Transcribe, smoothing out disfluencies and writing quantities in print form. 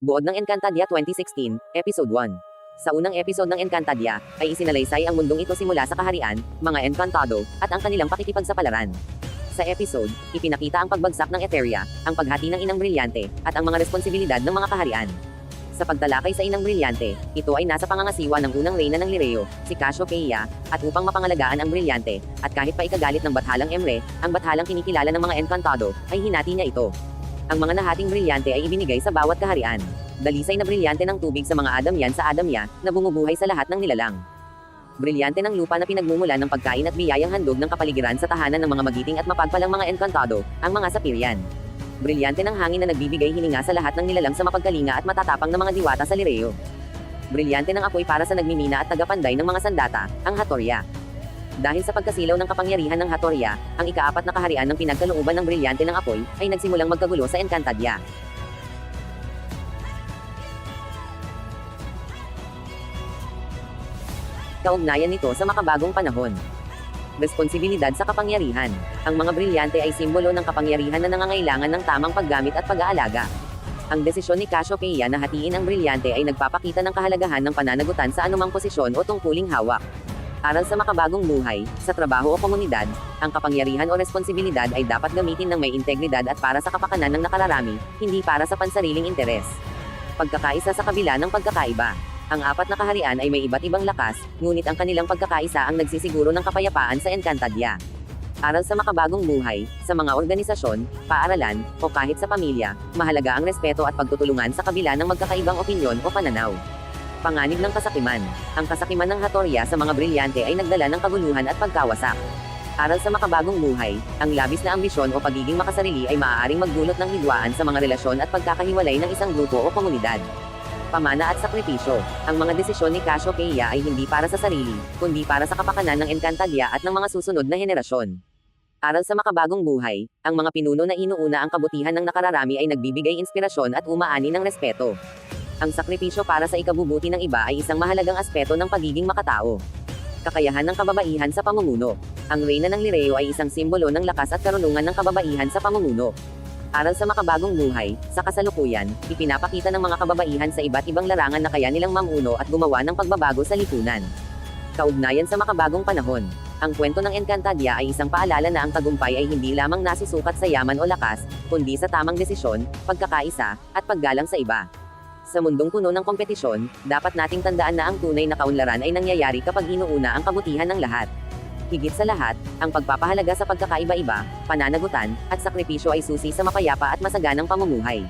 Buod ng Encantadia 2016, Episode 1. Sa unang episode ng Encantadia, ay isinalaysay ang mundong ito simula sa kaharian, mga Encantado, at ang kanilang pakikipagsapalaran. Sa episode, ipinakita ang pagbagsak ng Etheria, ang paghati ng Inang Brilyante, at ang mga responsibilidad ng mga kaharian. Sa pagtalakay sa Inang Brilyante, ito ay nasa pangangasiwa ng unang reyna ng Lireo, si Cassiopeia, at upang mapangalagaan ang Brilyante, at kahit pa ikagalit ng Bathalang Emre, ang Bathalang kinikilala ng mga Encantado, ay hinati niya ito. Ang mga nahating Brilyante ay ibinigay sa bawat kaharian. Dalisay na brilyante ng tubig sa mga Adamyan sa Adamya, na bumubuhay sa lahat ng nilalang. Brilyante ng lupa na pinagmumulan ng pagkain at biyayang handog ng kapaligiran sa tahanan ng mga magiting at mapagpalang mga Encantado, ang mga Sapirian. Brilyante ng hangin na nagbibigay hininga sa lahat ng nilalang sa mapagkalinga at matatapang na mga diwata sa Lireo. Brilyante ng apoy para sa nagmimina at tagapanday ng mga sandata, ang Hatoria. Dahil sa pagkasilaw ng kapangyarihan ng Hatoria, ang ikaapat na kaharian ng pinagkalooban ng brilyante ng apoy, ay nagsimulang magkagulo sa Encantadia. Kaugnayan nito sa makabagong panahon. Responsibilidad sa kapangyarihan. Ang mga brilyante ay simbolo ng kapangyarihan na nangangailangan ng tamang paggamit at pag-aalaga. Ang desisyon ni Cassiopeia na hatiin ang brilyante ay nagpapakita ng kahalagahan ng pananagutan sa anumang posisyon o tungkuling hawak. Aral sa makabagong buhay, sa trabaho o komunidad, ang kapangyarihan o responsibilidad ay dapat gamitin ng may integridad at para sa kapakanan ng nakararami, hindi para sa pansariling interes. Pagkakaisa sa kabila ng pagkakaiba. Ang apat na kaharian ay may iba't ibang lakas, ngunit ang kanilang pagkakaisa ang nagsisiguro ng kapayapaan sa Encantadia. Aral sa makabagong buhay, sa mga organisasyon, paaralan, o kahit sa pamilya, mahalaga ang respeto at pagtutulungan sa kabila ng magkakaibang opinyon o pananaw. Panganib ng kasakiman. Ang kasakiman ng Hatoria sa mga brilyante ay nagdala ng kaguluhan at pagkawasak. Aral sa makabagong buhay, ang labis na ambisyon o pagiging makasarili ay maaaring magdulot ng hidwaan sa mga relasyon at pagkakahiwalay ng isang grupo o komunidad. Pamana at sakripisyo. Ang mga desisyon ni Cassiopeia ay hindi para sa sarili, kundi para sa kapakanan ng Encantadia at ng mga susunod na henerasyon. Aral sa makabagong buhay, ang mga pinuno na inuuna ang kabutihan ng nakararami ay nagbibigay inspirasyon at umaani ng respeto. Ang sakripisyo para sa ikabubuti ng iba ay isang mahalagang aspeto ng pagiging makatao. Kakayahan ng kababaihan sa pamumuno. Ang reyna ng Lireo ay isang simbolo ng lakas at karunungan ng kababaihan sa pamumuno. Aral sa makabagong buhay, sa kasalukuyan, ipinapakita ng mga kababaihan sa iba't ibang larangan na kaya nilang mamuno at gumawa ng pagbabago sa lipunan. Kaugnayan sa makabagong panahon. Ang kwento ng Encantadia ay isang paalala na ang tagumpay ay hindi lamang nasusukat sa yaman o lakas, kundi sa tamang desisyon, pagkakaisa, at paggalang sa iba. Sa mundong puno ng kompetisyon, dapat nating tandaan na ang tunay na kaunlaran ay nangyayari kapag inuuna ang kabutihan ng lahat. Higit sa lahat, ang pagpapahalaga sa pagkakaiba-iba, pananagutan, at sakripisyo ay susi sa mapayapa at masaganang pamumuhay.